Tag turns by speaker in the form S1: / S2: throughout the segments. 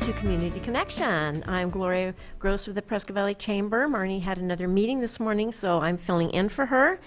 S1: to Community Connection. I'm Gloria Gross with the Prescott Valley Chamber. Marnie had another meeting this morning, so I'm filling in for her.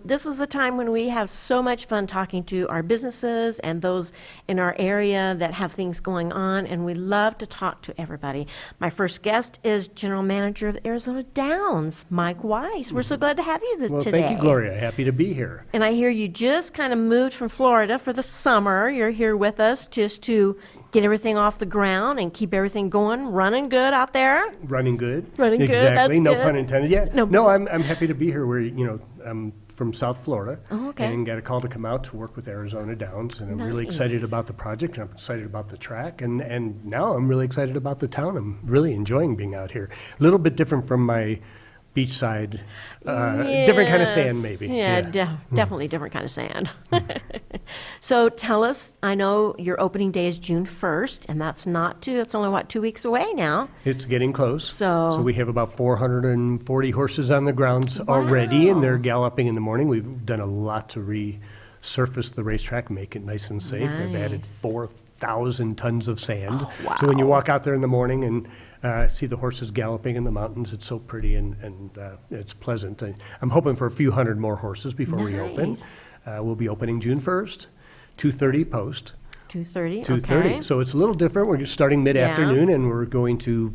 S1: This is a time when we have so much fun talking to our businesses and those in our area that have things going on, and we love to talk to everybody. My first guest is General Manager of the Arizona Downs, Mike Weiss. We're so glad to have you today.
S2: Thank you, Gloria. Happy to be here.
S1: And I hear you just kind of moved from Florida for the summer. You're here with us just to get everything off the ground and keep everything going, running good out there.
S2: Running good.
S1: Running good,
S2: Exactly.
S1: that's
S2: No
S1: good.
S2: pun intended. Yeah.
S1: No
S2: No,
S1: pun-
S2: I'm happy to be here. I'm from South Florida.
S1: Oh, okay.
S2: And got a call to come out to work with Arizona Downs, and I'm really excited
S1: Nice.
S2: about the project. I'm excited about the track, and now I'm really excited about the town. I'm really enjoying being out here. A little bit different from my beachside, different kind of sand,
S1: Yes.
S2: maybe.
S1: Yeah, definitely different kind of sand. So tell us, I know your opening day is June 1st, and that's only, 2 weeks away now.
S2: It's getting close.
S1: So-
S2: we have about 440 horses on the grounds already, and they're galloping in the morning. We've done a lot to resurface the racetrack, make it nice and safe. I've added
S1: Nice.
S2: 4,000 tons of sand.
S1: Oh,
S2: So when you
S1: wow.
S2: walk out there in the morning and see the horses galloping in the mountains, it's so pretty and it's pleasant. I'm hoping for a few hundred more horses before we open.
S1: Nice.
S2: We'll be opening June 1st, 2:30 post.
S1: 2:30,
S2: 2:30.
S1: okay.
S2: So it's a little different. We're starting mid-afternoon, and we're going to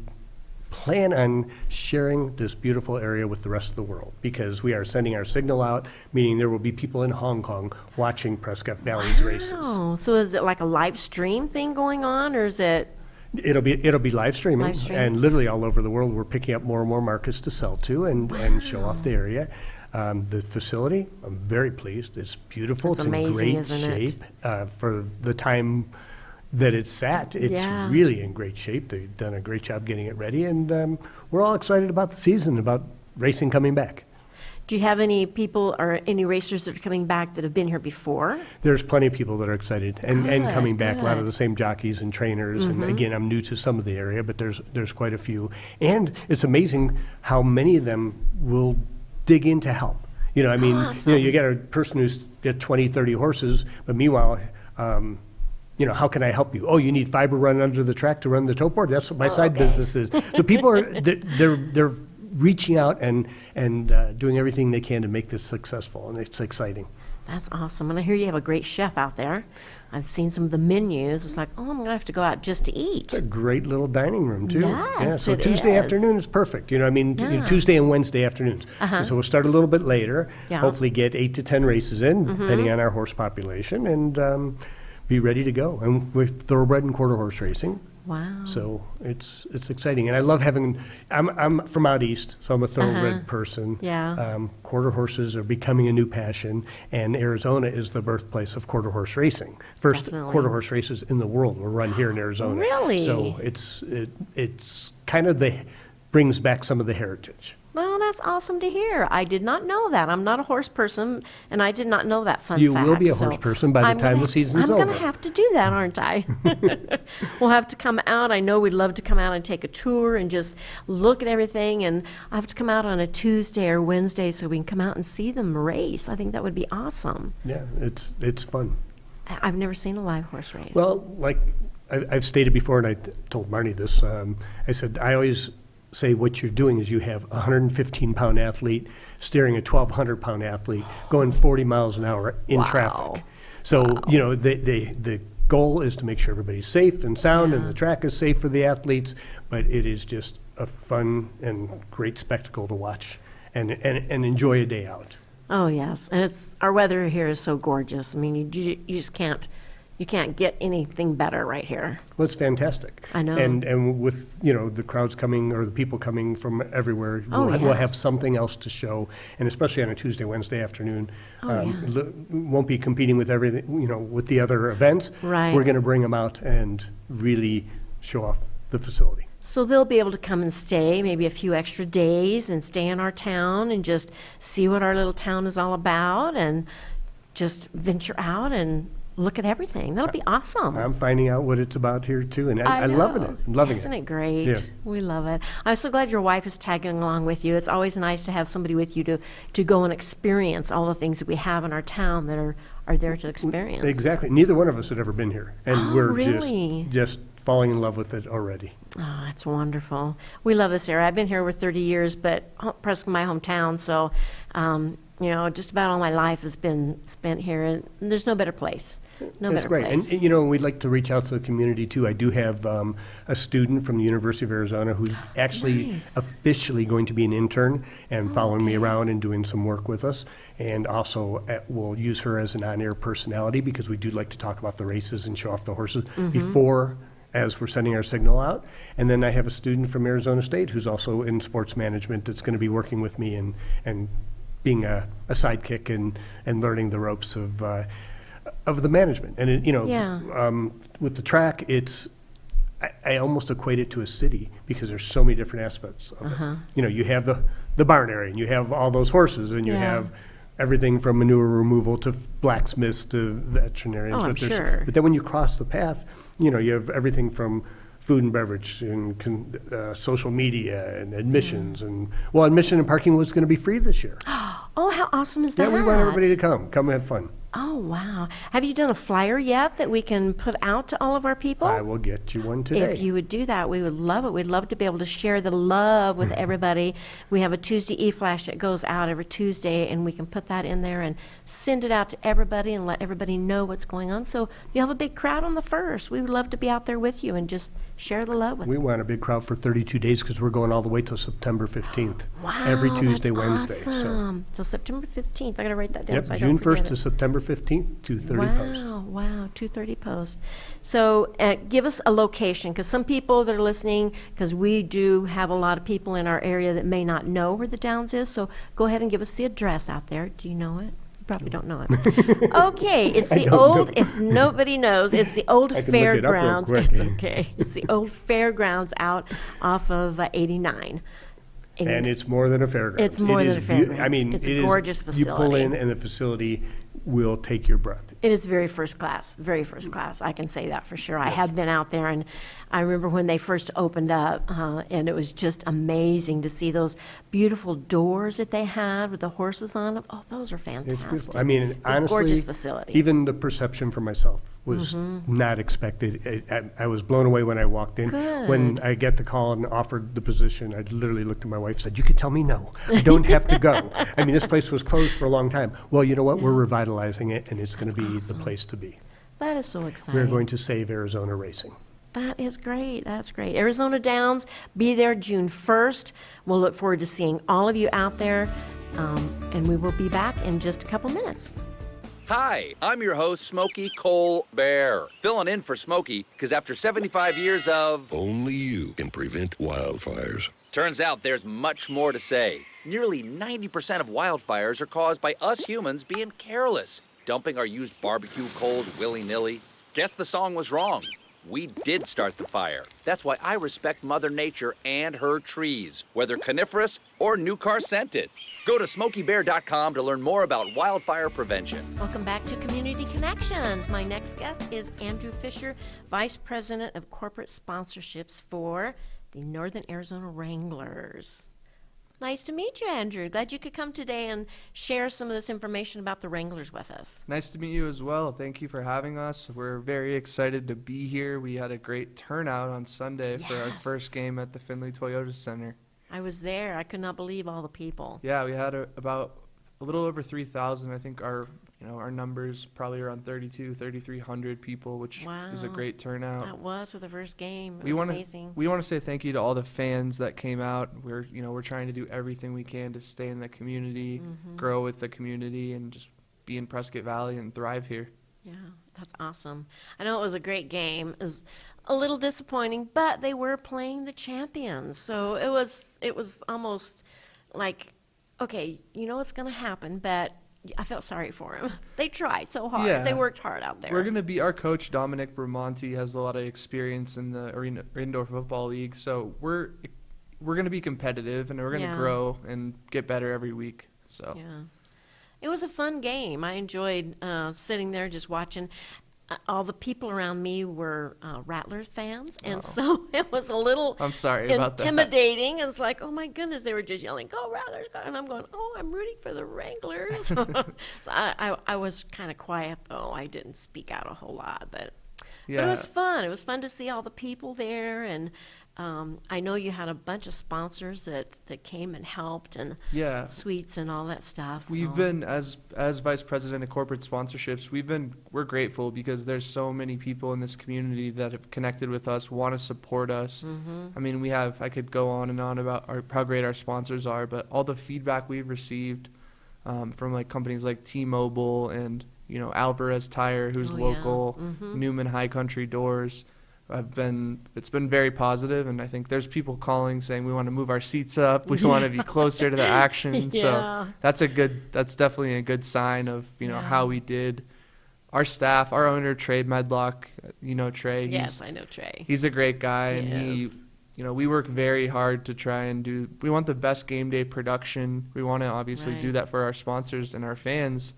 S2: plan on sharing this beautiful area with the rest of the world, because we are sending our signal out, meaning there will be people in Hong Kong watching Prescott Valley's races.
S1: Oh, so is it like a live stream thing going on, or is it?
S2: It'll be live streaming,
S1: Live stream.
S2: and literally all over the world. We're picking up more and more markets to sell to and show off the area. The facility, I'm very pleased. It's beautiful.
S1: It's
S2: It's in
S1: amazing,
S2: great
S1: isn't it?
S2: shape for the time that it's sat. It's
S1: Yeah.
S2: really in great shape. They've done a great job getting it ready, and we're all excited about the season, about racing coming back.
S1: Do you have any people or any racers that are coming back that have been here before?
S2: There's plenty of people that are excited and
S1: Good,
S2: coming back. A lot of
S1: good.
S2: the same jockeys and trainers.
S1: Mm-hmm.
S2: And again, I'm new to some of the area, but there's quite a few. And it's amazing how many of them will dig in to help. You know, I mean,
S1: Awesome.
S2: you get a person who's got 20, 30 horses, but meanwhile, how can I help you? Oh, you need fiber run under the track to run the tote board? That's what my side business is. So people they're reaching out and doing everything they can to make this successful, and it's exciting.
S1: That's awesome. And I hear you have a great chef out there. I've seen some of the menus. It's like, oh, I'm going to have to go out just to eat.
S2: It's a great little dining room, too.
S1: Yes,
S2: So
S1: it
S2: Tuesday
S1: is.
S2: afternoon is perfect.
S1: Yeah.
S2: Tuesday and Wednesday afternoons. So we'll start a little bit later,
S1: Yeah.
S2: hopefully get 8 to 10 races in, depending on our horse population, and be ready to go. And with thoroughbred and quarter horse racing.
S1: Wow.
S2: So it's exciting, and I love having. I'm from out east, so I'm a thoroughbred person.
S1: Yeah.
S2: Quarter horses are becoming a new passion, and Arizona is the birthplace of quarter horse racing. First
S1: Definitely.
S2: quarter horse races in the world were run here in Arizona.
S1: Really?
S2: So it's kind of brings back some of the heritage.
S1: Well, that's awesome to hear. I did not know that. I'm not a horse person, and I did not know that fun
S2: You
S1: fact.
S2: will be a
S1: so
S2: horse person by the
S1: I'm
S2: time
S1: gonna-
S2: the season's
S1: I'm going
S2: over.
S1: to have to do that, aren't I? We'll have to come out. I know we'd love to come out and take a tour and just look at everything, and I have to come out on a Tuesday or Wednesday so we can come out and see them race. I think that would be awesome.
S2: Yeah, it's fun.
S1: I've never seen a live horse race.
S2: Well, like I've stated before, and I told Marnie this, I said, I always say what you're doing is you have a 115-pound athlete steering a 1,200-pound athlete going 40 miles an hour in
S1: Wow.
S2: traffic. So, the goal is to make sure everybody's safe and sound and
S1: Yeah.
S2: the track is safe for the athletes, but it is just a fun and great spectacle to watch and enjoy a day out.
S1: Oh, yes. And our weather here is so gorgeous. I mean, you just can't get anything better right here.
S2: Well, it's fantastic.
S1: I know.
S2: And with, the crowds coming or the people coming from everywhere,
S1: Oh,
S2: we'll have
S1: yes.
S2: something else to show. And especially on a Tuesday, Wednesday afternoon.
S1: Oh, yeah.
S2: Won't be competing with everything, with the other events.
S1: Right.
S2: We're going to bring them out and really show off the facility.
S1: So they'll be able to come and stay maybe a few extra days and stay in our town and just see what our little town is all about and just venture out and look at everything. That'll be awesome.
S2: I'm finding out what it's about here too, and I'm loving it.
S1: know.
S2: I'm loving
S1: Isn't
S2: it.
S1: it great?
S2: Yeah.
S1: We love it. I'm so glad your wife is tagging along with you. It's always nice to have somebody with you to go and experience all the things that we have in our town that are there to experience.
S2: Exactly. Neither one of us had ever been here, and
S1: Oh,
S2: we're
S1: really?
S2: just falling in love with it already.
S1: Oh, that's wonderful. We love this area. I've been here over 30 years, but Prescott, my hometown, so, just about all my life has been spent here, and there's no better place. No
S2: That's
S1: better
S2: great.
S1: place.
S2: And, we'd like to reach out to the community, too. I do have a student from the University of Arizona who's actually
S1: Nice.
S2: officially going to be an intern and following me around and doing some work with us. And also, we'll use her as an on-air personality because we do like to talk about the races and show off the horses before, as we're sending our signal out. And then I have a student from Arizona State who's also in sports management that's going to be working with me and being a sidekick and learning the ropes of the management. And,
S1: Yeah.
S2: With the track, I almost equate it to a city because there's so many different aspects of it. You have the barn area, and you have all those horses, and you
S1: Yeah.
S2: have everything from manure removal to blacksmiths to veterinarians.
S1: Oh, I'm
S2: there's-
S1: sure.
S2: But then when you cross the path, you have everything from food and beverage and social media and admissions. And, admission and parking was going to be free this year.
S1: Oh, how awesome is that?
S2: Yeah, we want everybody to come have fun.
S1: Oh, wow. Have you done a flyer yet that we can put out to all of our people?
S2: I will get you one today.
S1: If you would do that, we would love it. We'd love to be able to share the love with everybody. We have a Tuesday e-flash that goes out every Tuesday, and we can put that in there and send it out to everybody and let everybody know what's going on. So you have a big crowd on the 1st. We would love to be out there with you and just share the love with
S2: We want a big crowd for 32 days because we're going all the way till September 15th.
S1: Wow,
S2: Every Tuesday,
S1: that's
S2: Wednesday.
S1: awesome. So September 15th. I got to write that down so I
S2: June
S1: don't
S2: 1st
S1: forget
S2: to
S1: it.
S2: September 15th, 2:30 post.
S1: Wow, 2:30 post. So give us a location, because some people that are listening, because we do have a lot of people in our area that may not know where the Downs is, so go ahead and give us the address out there. Do you know it? You probably don't know it. Okay, it's
S2: I
S1: the
S2: don't
S1: old,
S2: know.
S1: if nobody knows, it's the old
S2: I can look it up real
S1: fairgrounds.
S2: quick.
S1: It's okay. It's the old fairgrounds out off of 89.
S2: And it's more than a fairgrounds.
S1: It's more
S2: It
S1: than
S2: is
S1: a
S2: beau-
S1: fairgrounds.
S2: I mean,
S1: It's a
S2: it is-
S1: gorgeous
S2: You pull in
S1: facility.
S2: and the facility will take your breath.
S1: It is very first class, very first class. I can say that for sure. I have been out there, and I remember when they first opened up, and it was just amazing to see those beautiful doors that they had with the horses on them. Oh, those are
S2: It's
S1: fantastic.
S2: beautiful. I mean,
S1: It's a
S2: honestly,
S1: gorgeous facility. Mm-hmm.
S2: even the perception for myself was not expected. I was blown away when I walked in. When
S1: Good.
S2: I get the call and offered the position, I literally looked at my wife and said, "You could tell me no. I don't have to go." I mean, this place was closed for a long time. Well, you know what? We're revitalizing it, and it's going to be
S1: awesome.
S2: the place to be.
S1: That is so exciting.
S2: We're going to save Arizona racing.
S1: That is great. That's great. Arizona Downs, be there June 1st. We'll look forward to seeing all of you out there, and we will be back in just a couple minutes.
S3: Hi, I'm your host, Smokey Cole Bear. Filling in for Smokey, because after 75 years of...
S4: Only you can prevent wildfires.
S3: Turns out there's much more to say. Nearly 90% of wildfires are caused by us humans being careless, dumping our used barbecue coals willy-nilly. Guess the song was wrong. We did start the fire. That's why I respect Mother Nature and her trees, whether coniferous or new car scented. Go to SmokeyBear.com to learn more about wildfire prevention.
S1: Welcome back to Community Connections. My next guest is Andrew Fisher, Vice President of Corporate Sponsorships for the Northern Arizona Wranglers. Nice to meet you, Andrew. Glad you could come today and share some of this information about the Wranglers with us.
S5: Nice to meet you as well. Thank you for having us. We're very excited to be here. We had a great turnout on Sunday for our
S1: Yes.
S5: first game at the Findlay Toyota Center.
S1: I was there. I could not believe all the people.
S5: Yeah, we had about a little over 3,000. I think our numbers probably around 3,300 people, which is a
S1: Wow.
S5: great turnout.
S1: That was for the first game. It
S5: We
S1: was
S5: want
S1: amazing.
S5: to say thank you to all the fans that came out. We're trying to do everything we can to stay in the community, grow with the community, and just be in Prescott Valley and thrive here.
S1: Yeah, that's awesome. I know it was a great game. It was a little disappointing, but they were playing the champions. So it was almost like, okay, you know what's going to happen, but I felt sorry for them. They tried so hard.
S5: Yeah.
S1: They worked hard out there.
S5: We're going to be our coach, Dominic Bramonti, has a lot of experience in the indoor football league. So we're going to be competitive, and we're going to
S1: Yeah.
S5: grow and get better every week. So
S1: Yeah. It was a fun game. I enjoyed sitting there just watching. All the people around me were Rattlers fans, and so it was a little
S5: I'm sorry about that.
S1: intimidating. It's like, oh my goodness, they were just yelling, "Go Rattlers!" Go! And I'm going, "Oh, I'm rooting for the Wranglers." So I was kind of quiet though. I didn't speak out a whole lot, but But
S5: Yeah.
S1: it was fun. It was fun to see all the people there, and I know you had a bunch of sponsors that came and helped, and
S5: Yeah.
S1: sweets and all that stuff.
S5: We've
S1: so-
S5: been, as vice president of corporate sponsorships, we're grateful because there's so many people in this community that have connected with us, want to support us. I mean, I could go on and on about how great our sponsors are, but all the feedback we've received from like companies like T-Mobile and, you know, Alvarez Tire, who's
S1: Oh, yeah.
S5: local, Newman High Country Doors, it's been very positive, and I think there's people calling saying we want to move our seats up, we want to be closer to the action.
S1: Yeah.
S5: So that's definitely a good sign of, you know,
S1: Yeah.
S5: how we did. Our staff, our owner Trey Medlock, you know Trey,
S1: Yes, I know Trey.
S5: he's a great guy, and
S1: Yes.
S5: you know, we work very hard to try and we want the best game day production. We want to obviously do
S1: Right.
S5: that for our sponsors and our fans.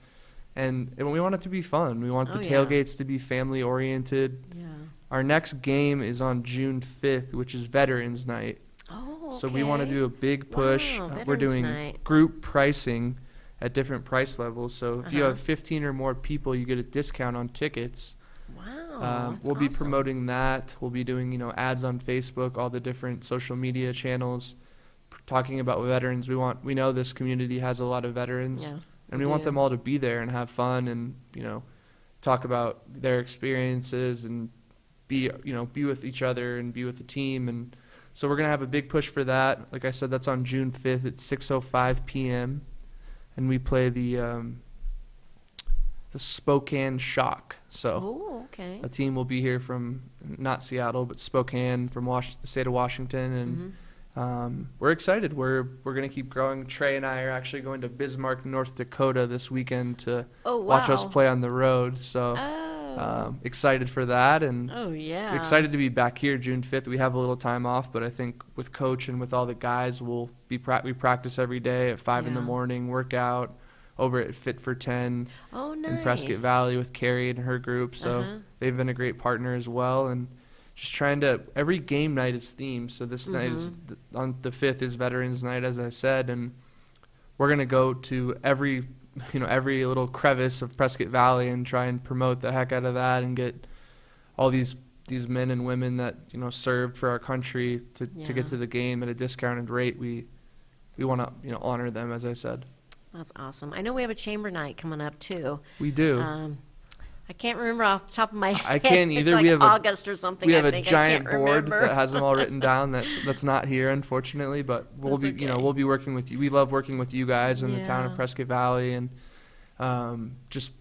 S5: And we want it to be fun. We want the
S1: Oh, yeah.
S5: tailgates to be family oriented.
S1: Yeah.
S5: Our next game is on June 5th, which is Veterans Night.
S1: Oh,
S5: So we want to
S1: okay.
S5: do a big push.
S1: Wow,
S5: We're
S1: Veterans
S5: doing
S1: Night.
S5: group pricing at different price levels. So if you
S1: Uh-huh.
S5: have 15 or more people, you get a discount on tickets.
S1: Wow. that's
S5: We'll be
S1: awesome.
S5: promoting that. We'll be doing, you know, ads on Facebook, all the different social media channels, talking about veterans. We know this community has a lot of veterans,
S1: Yes.
S5: and we want
S1: do.
S5: them all to be there and have fun and, you know, talk about their experiences and be with each other and be with the team. And so we're gonna have a big push for that. Like I said, that's on June 5th at 6:05 p.m. and we play the Spokane Shock. So
S1: Oh, okay.
S5: a team will be here from not Seattle but Spokane, from the state of Washington, and we're excited. We're going to keep growing. Trey and I are actually going to Bismarck, North Dakota this weekend to
S1: Oh,
S5: watch us
S1: wow.
S5: play on the road. So
S1: Oh.
S5: excited for that, and
S1: Oh, yeah.
S5: excited to be back here June 5th. We have a little time off, but I think with coach and with all the guys, we practice every day at 5 in the
S1: Yeah.
S5: morning, work out over at Fit for 10
S1: Oh, nice.
S5: in Prescott Valley with Carrie and her group. So
S1: Uh-huh.
S5: they've been a great partner as well. And just trying to, every game night is themed. So this night is, on the 5th is Veterans Night, as I said. And we're going to go to every little crevice of Prescott Valley and try and promote the heck out of that and get all these men and women that, you know, served for our country to
S1: Yeah.
S5: get to the game at a discounted rate. We want to, you know, honor them, as I said.
S1: That's awesome. I know we have a chamber night coming up, too.
S5: We do.
S1: I can't remember off the top of my head.
S5: I can't
S1: It's
S5: either.
S1: like
S5: We have
S1: August or something.
S5: We have
S1: I
S5: a
S1: think. I
S5: giant
S1: can't
S5: board
S1: remember.
S5: that has them all written down. That's not here, unfortunately. But we'll
S1: That's
S5: be, you know,
S1: okay.
S5: we'll be working with you. We love working with you guys in the town of
S1: Yeah.
S5: Prescott Valley, and just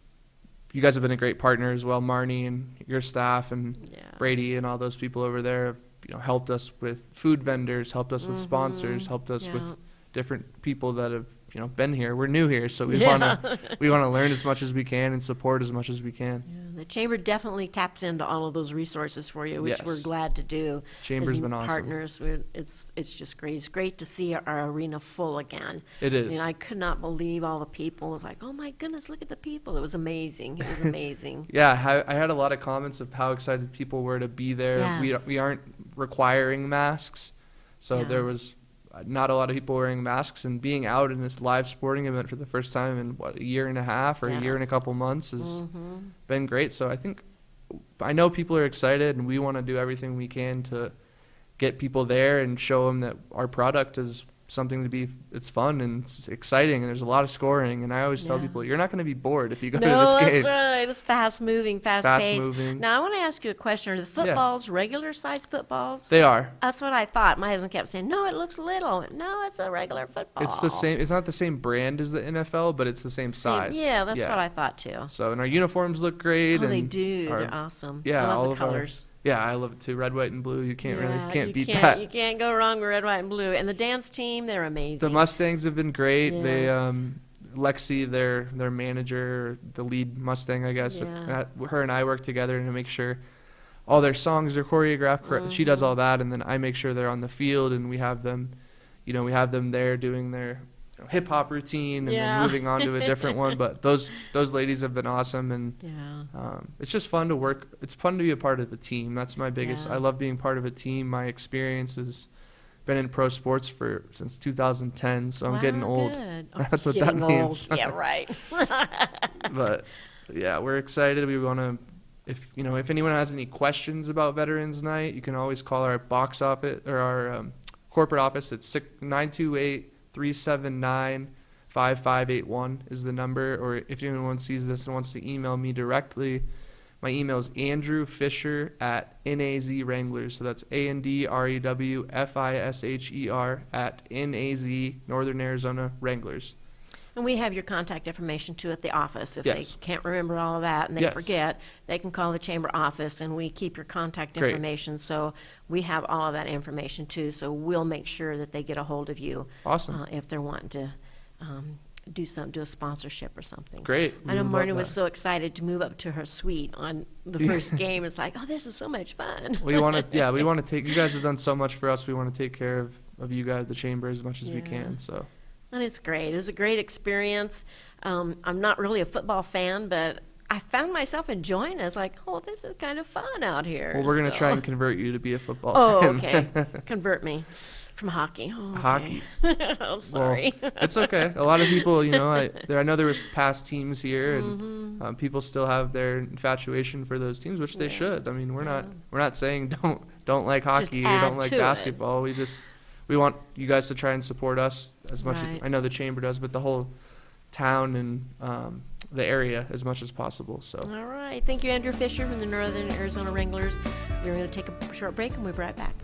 S5: you guys have been a great partner as well, Marnie and your staff and
S1: Yeah.
S5: Brady and all those people over there have, you know, helped us with food vendors, helped us with sponsors, helped us
S1: Yeah.
S5: with different people that have, you know, been here. We're new here, so we
S1: Yeah.
S5: wanna learn as much as we can and support as much as we can.
S1: Yeah, the chamber definitely taps into all of those resources for you, which
S5: Yes.
S1: we're glad to do.
S5: Chamber's
S1: As
S5: been awesome.
S1: partners, it's just great. It's great to see our arena full again.
S5: It is.
S1: I mean, I could not believe all the people. It was like, oh my goodness, look at the people. It was amazing. It was amazing.
S5: Yeah, I had a lot of comments of how excited people were to be there.
S1: Yes.
S5: We aren't requiring masks, so
S1: Yeah.
S5: there was not a lot of people wearing masks, and being out in this live sporting event for the first time in a year and a half or a year and a
S1: Yes.
S5: couple months has been great. So I know people are excited, and we want to do everything we can to get people there and show them that our product is something it's fun and it's exciting, and there's a lot of scoring. And I always tell
S1: Yeah.
S5: people, you're not going to be bored if you go to
S1: No,
S5: this
S1: that's
S5: game.
S1: right. It's fast moving, fast paced.
S5: Fast-moving.
S1: Now, I want to ask you a question. Are the footballs regular size footballs?
S5: They are.
S1: That's what I thought. My husband kept saying, no, it looks little. No, it's a regular football.
S5: It's the same. It's not the same brand as the NFL, but it's the same size.
S1: Yeah, that's what I thought too.
S5: So, and our uniforms look great.
S1: Oh, they
S5: and
S1: do.
S5: our-
S1: They're awesome.
S5: Yeah,
S1: I
S5: all
S1: love
S5: of
S1: the
S5: our-
S1: colors.
S5: Yeah, I love it too. Red, white, and blue. You can't
S1: Yeah,
S5: can't
S1: you
S5: beat
S1: can't-
S5: that.
S1: You can't go wrong with red, white, and blue. And the dance team, they're amazing.
S5: The Mustangs have been great. They
S1: Yes.
S5: Lexi, their manager, the lead Mustang, I guess.
S1: Yeah.
S5: Her and I work together to make sure all their songs are choreographed correct. She
S1: Mm-hmm.
S5: does all that, and then I make sure they're on the field, and we have them there doing their hip hop routine, and
S1: Yeah.
S5: then moving on to a different one. But those ladies have been awesome, and
S1: Yeah.
S5: it's just fun to work. It's fun to be a part of the team. That's my biggest.
S1: Yeah.
S5: I love being part of a team. My experience has been in pro sports since 2010, so I'm getting
S1: Wow,
S5: old.
S1: good. Oh,
S5: That's what
S1: getting
S5: that
S1: old.
S5: means.
S1: Yeah, right.
S5: But yeah, we're excited. We want to if anyone has any questions about Veterans Night, you can always call our box office or our corporate office at 928-379-5581 is the number. Or if anyone sees this and wants to email me directly, my email is andrewfisher@NAZ Wranglers. So that's ANDREWFISHER @NAZ Northern Arizona Wranglers.
S1: And we have your contact information too at the office. If they
S5: Yes.
S1: can't remember all of that and they
S5: Yes.
S1: forget, they can call the chamber office and we keep your contact
S5: Great.
S1: information. So we have all of that information too. So we'll make sure that they get a hold of you.
S5: Awesome.
S1: If they're wanting to do a sponsorship or something.
S5: Great.
S1: I know
S5: We would love
S1: Marnie was
S5: that.
S1: so excited to move up to her suite on the first game. It's like, oh, this is so much fun.
S5: We want to take, you guys have done so much for us. We want to take care of you guys, the chamber, as much as we
S1: Yeah.
S5: can. So
S1: And it's great. It was a great experience. I'm not really a football fan, but I found myself enjoying it. I was like, oh, this is kind of fun out here.
S5: well, we're going to
S1: So-
S5: try and convert you to be a football
S1: Oh,
S5: fan.
S1: okay. Convert me from hockey. Oh, okay.
S5: Hockey.
S1: I'm sorry.
S5: Well, it's okay. A lot of people, I know there was past teams here,
S1: Mm-hmm.
S5: and people still have their infatuation for those teams, which they
S1: Yeah.
S5: should. I mean, we're not saying don't like hockey or
S1: add
S5: don't like
S1: to it.
S5: basketball. We want you guys to try and support us as much
S1: Right.
S5: as I know the chamber does, but the whole town and the area as much as possible. So
S1: All right. Thank you, Andrew Fisher from the Northern Arizona Wranglers. We're going to take a short break and we'll be right back.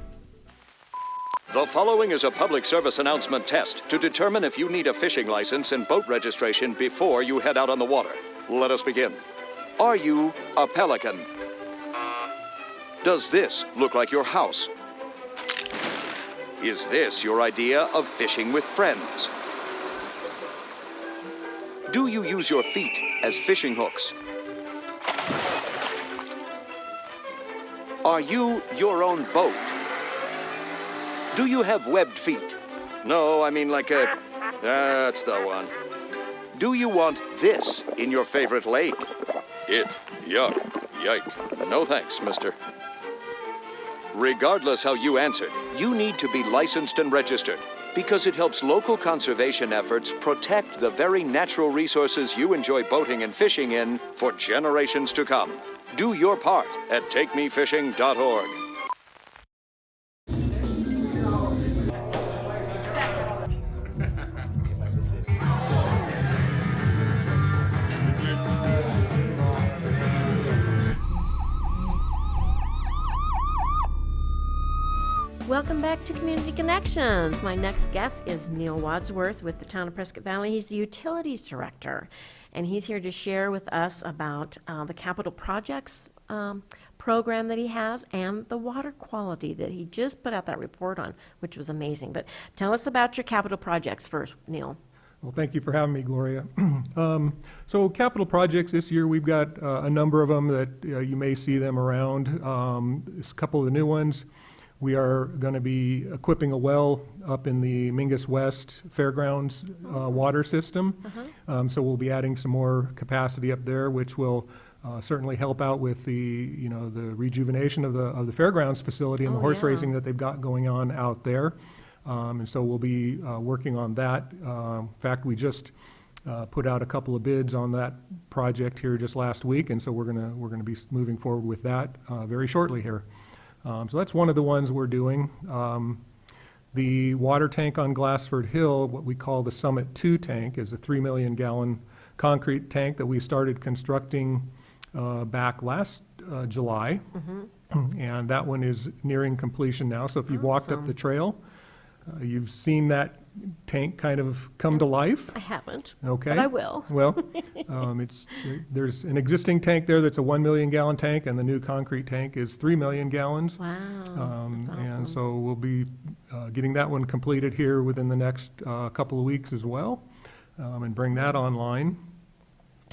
S6: The following is a public service announcement test to determine if you need a fishing license and boat registration before you head out on the water. Let us begin. Are you a pelican? Does this look like your house? Is this your idea of fishing with friends? Do you use your feet as fishing hooks? Are you your own boat? Do you have webbed feet? No, I mean like a... That's the one. Do you want this in your favorite lake? Yuck, yike. No thanks, mister. Regardless how you answered, you need to be licensed and registered because it helps local conservation efforts protect the very natural resources you enjoy boating and fishing in for generations to come. Do your part at takemefishing.org.
S1: Welcome back to Community Connections. My next guest is Neil Wadsworth with the Town of Prescott Valley. He's the Utilities Director, and he's here to share with us about the capital projects program that he has and the water quality that he just put out that report on, which was amazing. But tell us about your capital projects first, Neil.
S7: Well, thank you for having me, Gloria. So capital projects this year, we've got a number of them that you may see them around. There's a couple of the new ones. We are going to be equipping a well up in the Mingus West Fairgrounds water system. So we'll be adding some more capacity up there, which will certainly help out with the the rejuvenation of the fairgrounds facility and the horse
S1: yeah.
S7: racing that they've got going on out there. And so we'll be working on that. In fact, we just put out a couple of bids on that project here just last week, and so we're gonna be moving forward with that very shortly here. So that's one of the ones we're doing. The water tank on Glassford Hill, what we call the Summit 2 tank, is a 3 million gallon concrete tank that we started constructing back last July. And that one is nearing completion now. So if you've walked up
S1: Awesome.
S7: the trail, you've seen that tank kind of come to life.
S1: I haven't,
S7: Okay.
S1: but I will.
S7: Well, there's an existing tank there that's a 1 million gallon tank, and the new concrete tank is 3 million gallons.
S1: Wow, that's awesome.
S7: And so we'll be getting that one completed here within the next couple of weeks as well, and bring that online.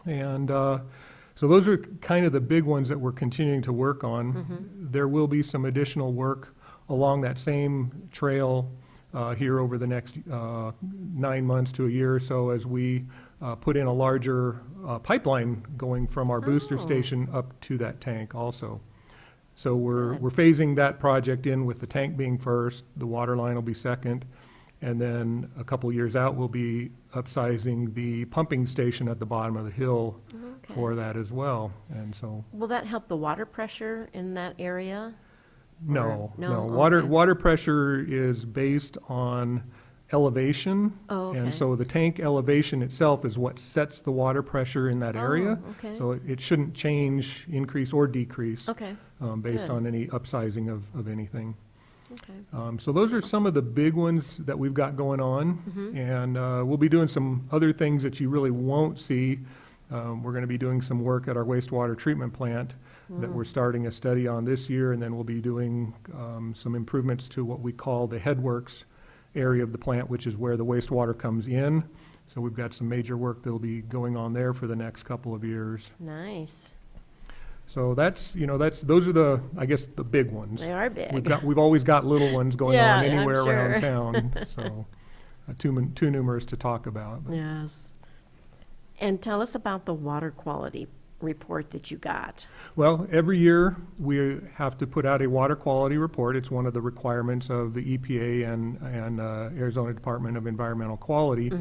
S7: And so those are kind of the big ones that we're continuing to work on. There will be some additional work along that same trail here over the next 9 months to a year or so as we put in a larger pipeline going from our booster station up to that tank also. So we're phasing that project in with the tank being first, the water line will be second, and then a couple years out, we'll be upsizing the pumping station at the bottom of the hill for that as well. And so,
S1: Will that help the water pressure in that area?
S7: no,
S1: no?
S7: no.
S1: Okay.
S7: Water pressure is based on elevation.
S1: Oh, okay.
S7: And so the tank elevation itself is what sets the water pressure in that area.
S1: Oh, okay.
S7: So it shouldn't change, increase, or decrease.
S1: Okay,
S7: Based
S1: good.
S7: on any upsizing of anything.
S1: okay.
S7: So those are some of the big ones that we've got going on. And we'll be doing some other things that you really won't see. We're going to be doing some work at our wastewater treatment plant that we're starting a study on this year. And then we'll be doing some improvements to what we call the headworks area of the plant, which is where the wastewater comes in. So we've got some major work that'll be going on there for the next couple of years.
S1: Nice.
S7: So those are the, I guess, the big ones.
S1: They are big.
S7: We've always got little ones going
S1: Yeah,
S7: on
S1: I'm
S7: anywhere around
S1: sure.
S7: town, so too numerous to talk about. but-
S1: Yes. And tell us about the water quality report that you got.
S7: Well, every year, we have to put out a water quality report. It's one of the requirements of the EPA and Arizona Department of Environmental Quality.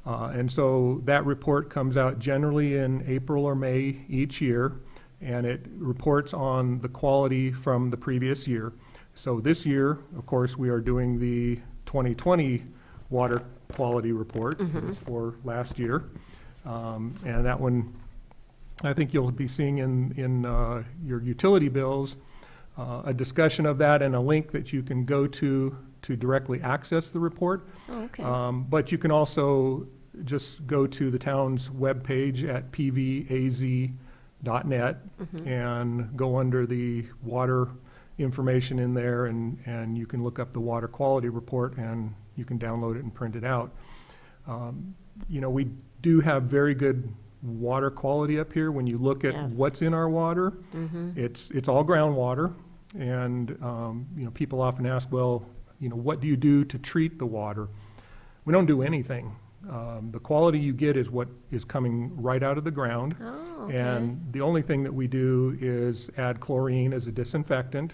S7: And so that report comes out generally in April or May each year, and it reports on the quality from the previous year. So this year, of course, we are doing the 2020 water quality report. It was for last year. And that one, I think you'll be seeing in your utility bills, a discussion of that and a link that you can go to directly access the report.
S1: Oh, okay.
S7: But you can also just go to the town's webpage at pvaz.net and go under the water information in there, and you can look up the water quality report, and you can download it and print it out. We do have very good water quality up here. When you look at
S1: Yes.
S7: what's in our water, it's all groundwater. And, people often ask, well, what do you do to treat the water? We don't do anything. The quality you get is what is coming right out of the ground.
S1: Oh, okay.
S7: And the only thing that we do is add chlorine as a disinfectant,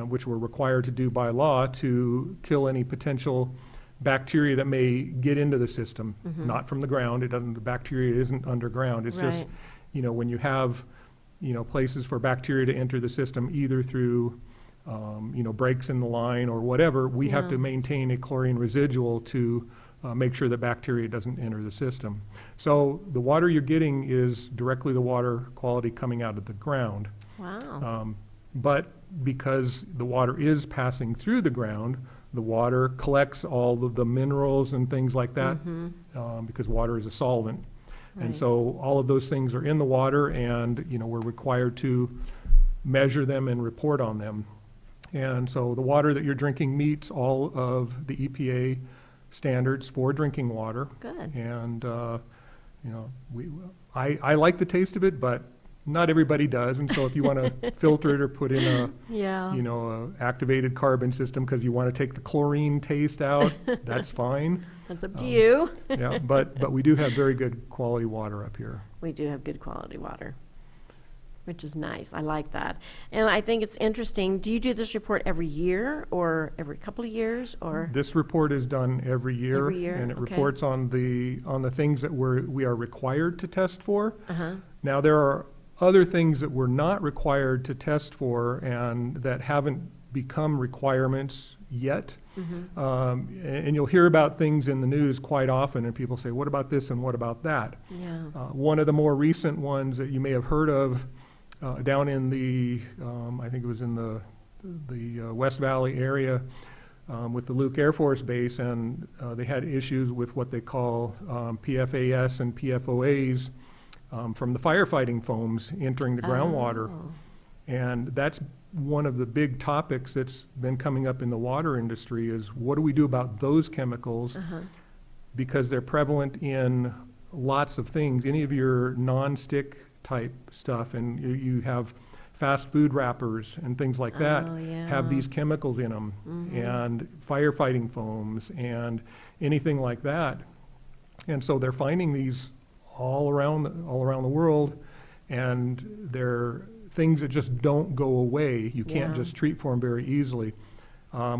S7: which we're required to do by law to kill any potential bacteria that may get into the system, not from the ground. The bacteria isn't underground. It's just,
S1: Right.
S7: when you have, places for bacteria to enter the system, either through, breaks in the line or whatever, we have
S1: Yeah.
S7: to maintain a chlorine residual to make sure that bacteria doesn't enter the system. So the water you're getting is directly the water quality coming out of the ground.
S1: Wow.
S7: But because the water is passing through the ground, the water collects all of the minerals and things like that, because water is a solvent. And
S1: Right.
S7: so all of those things are in the water, and, we're required to measure them and report on them. And so the water that you're drinking meets all of the EPA standards for drinking water.
S1: Good.
S7: And, I like the taste of it, but not everybody does. And so if you want to filter it or put in a
S1: Yeah.
S7: a activated carbon system because you want to take the chlorine taste out, that's fine.
S1: That's up to you.
S7: Yeah, but we do have very good quality water up here.
S1: We do have good quality water, which is nice. I like that. And I think it's interesting. Do you do this report every year or every couple of years or?
S7: This report is done every year.
S1: Every year,
S7: And it
S1: okay.
S7: reports on the things that we are required to test for.
S1: Uh-huh.
S7: Now, there are other things that we're not required to test for and that haven't become requirements yet. And you'll hear about things in the news quite often, and people say, what about this and what about that?
S1: Yeah.
S7: One of the more recent ones that you may have heard of down in the, I think it was in the West Valley area with the Luke Air Force Base, and they had issues with what they call PFAS and PFOAs from the firefighting foams entering the groundwater.
S1: Oh.
S7: And that's one of the big topics that's been coming up in the water industry is what do we do about those chemicals? Because they're prevalent in lots of things. Any of your non-stick type stuff, and you have fast food wrappers and things like that
S1: Oh, yeah.
S7: have these chemicals in them, and firefighting foams and anything like that. And so they're finding these all around the world, and they're things that just don't go away. You can't
S1: Yeah.
S7: just treat for them very easily.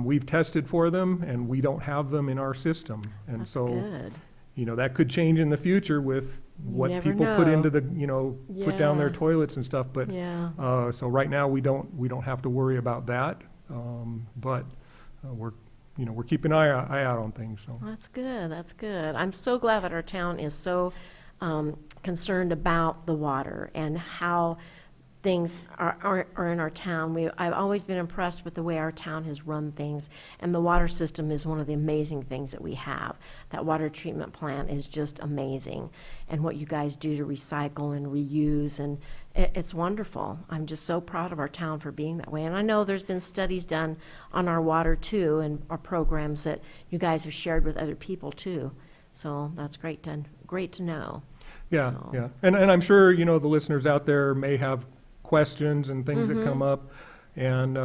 S7: We've tested for them, and we don't have them in our system. And
S1: That's
S7: so
S1: good.
S7: that could change in the future with what
S1: never
S7: people put
S1: know.
S7: into the, put down their
S1: Yeah.
S7: toilets and stuff, but,
S1: Yeah.
S7: so right now, we don't have to worry about that. But we're keeping an eye out on things, so.
S1: That's good, that's good. I'm so glad that our town is so concerned about the water and how things are in our town. I've always been impressed with the way our town has run things, and the water system is one of the amazing things that we have. That water treatment plant is just amazing, and what you guys do to recycle and reuse, and it's wonderful. I'm just so proud of our town for being that way. And I know there's been studies done on our water too, and our programs that you guys have shared with other people too. So that's great to know.
S7: Yeah,
S1: So-
S7: yeah. And I'm sure, the listeners out there may have questions and things that come up. And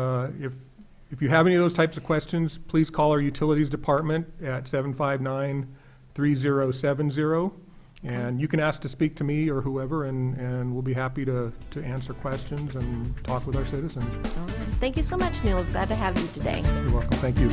S7: if you have any of those types of questions, please call our utilities department at 759-3070. And you can ask to speak to me or whoever, and we'll be happy to answer questions and talk with our citizens.
S1: All right. Thank you so much, Neil. It's glad to have you today.
S7: You're welcome. Thank you.